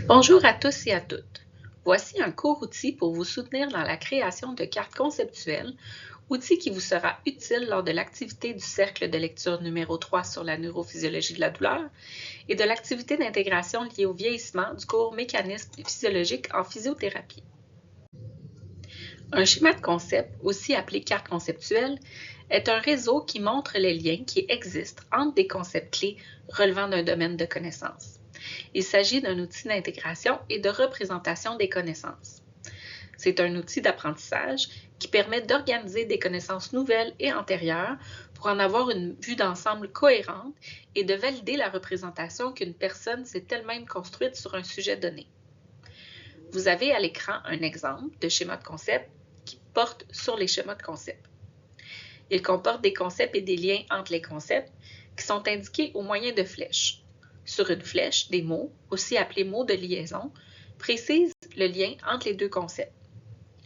Bonjour à tous et à toutes. Voici un court outil pour vous soutenir dans la création de cartes conceptuelles, outil qui vous sera utile lors de l'activité du cercle de lecture numéro 3 sur la neurophysiologie de la douleur et de l'activité d'intégration liée au vieillissement du cours mécanisme physiologique en physiothérapie. Un schéma de concept, aussi appelé carte conceptuelle, est un réseau qui montre les liens qui existent entre des concepts clés relevant d'un domaine de connaissance. Il s'agit d'un outil d'intégration et de représentation des connaissances. C'est un outil d'apprentissage qui permet d'organiser des connaissances nouvelles et antérieures pour en avoir une vue d'ensemble cohérente et de valider la représentation qu'une personne s'est elle-même construite sur un sujet donné. Vous avez à l'écran un exemple de schéma de concept qui porte sur les schémas de concept. Il comporte des concepts et des liens entre les concepts qui sont indiqués au moyen de flèches. Sur une flèche, des mots, aussi appelés mots de liaison, précisent le lien entre les deux concepts.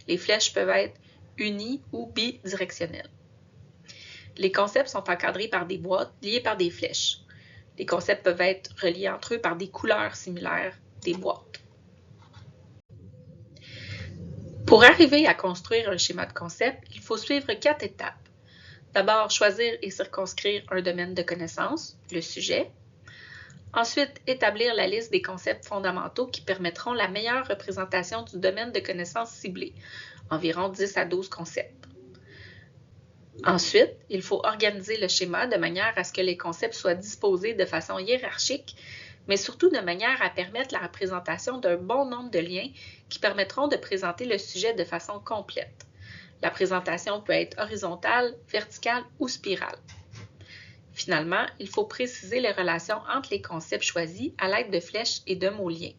Les flèches peuvent être unies ou bidirectionnelles. Les concepts sont encadrés par des boîtes liées par des flèches. Les concepts peuvent être reliés entre eux par des couleurs similaires des boîtes. Pour arriver à construire un schéma de concept, il faut suivre 4 étapes. D'abord, choisir et circonscrire un domaine de connaissance, le sujet. Ensuite, établir la liste des concepts fondamentaux qui permettront la meilleure représentation du domaine de connaissance ciblé, environ 10 à 12 concepts. Ensuite, il faut organiser le schéma de manière à ce que les concepts soient disposés de façon hiérarchique, mais surtout de manière à permettre la représentation d'un bon nombre de liens qui permettront de présenter le sujet de façon complète. La présentation peut être horizontale, verticale ou spirale. Finalement, il faut préciser les relations entre les concepts choisis à l'aide de flèches et de mots-liens.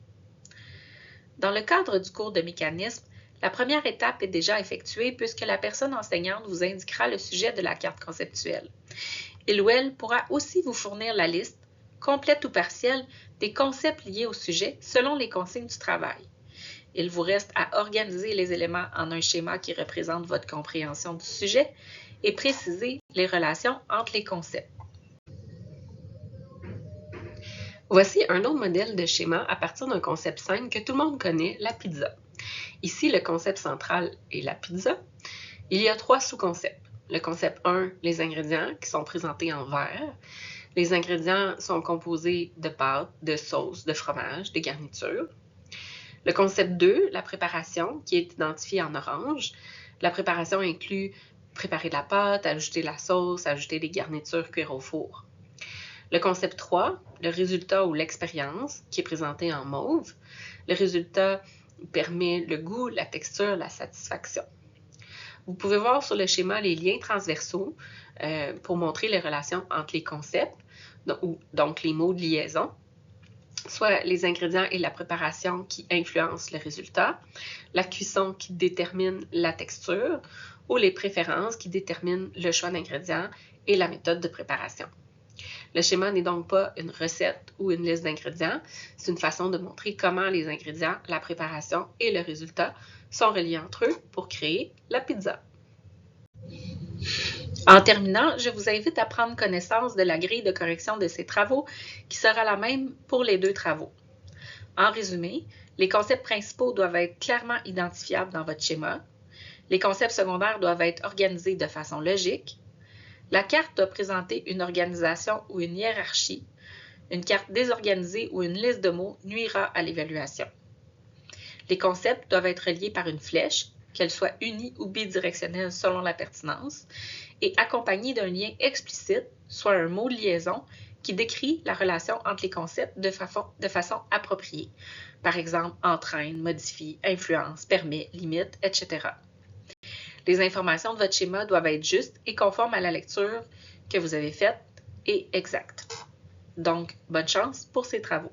Dans le cadre du cours de mécanisme, la première étape est déjà effectuée puisque la personne enseignante vous indiquera le sujet de la carte conceptuelle. Il ou elle pourra aussi vous fournir la liste, complète ou partielle, des concepts liés au sujet selon les consignes du travail. Il vous reste à organiser les éléments en un schéma qui représente votre compréhension du sujet et préciser les relations entre les concepts. Voici un autre modèle de schéma à partir d'un concept simple que tout le monde connaît, la pizza. Ici, le concept central est la pizza. Il y a 3 sous-concepts. Le concept 1, les ingrédients qui sont présentés en vert. Les ingrédients sont composés de pâtes, de sauce, de fromage, de garniture. Le concept 2, la préparation, qui est identifié en orange. La préparation inclut préparer de la pâte, ajouter la sauce, ajouter des garnitures, cuire au four. Le concept 3, le résultat ou l'expérience, qui est présenté en mauve. Le résultat permet le goût, la texture, la satisfaction. Vous pouvez voir sur le schéma les liens transversaux pour montrer les relations entre les concepts, donc les mots de liaison, soit les ingrédients et la préparation qui influencent le résultat, la cuisson qui détermine la texture, ou les préférences qui déterminent le choix d'ingrédients et la méthode de préparation. Le schéma n'est donc pas une recette ou une liste d'ingrédients, c'est une façon de montrer comment les ingrédients, la préparation et le résultat sont reliés entre eux pour créer la pizza. En terminant, je vous invite à prendre connaissance de la grille de correction de ces travaux qui sera la même pour les 2 travaux. En résumé, les concepts principaux doivent être clairement identifiables dans votre schéma. Les concepts secondaires doivent être organisés de façon logique. La carte doit présenter une organisation ou une hiérarchie. Une carte désorganisée ou une liste de mots nuira à l'évaluation. Les concepts doivent être reliés par une flèche, qu'elle soit unie ou bidirectionnelle selon la pertinence, et accompagnés d'un lien explicite, soit un mot de liaison, qui décrit la relation entre les concepts de façon appropriée. Par exemple, entraîne, modifie, influence, permet, limite, etc. Les informations de votre schéma doivent être justes et conformes à la lecture que vous avez faite et exactes. Donc, bonne chance pour ces travaux.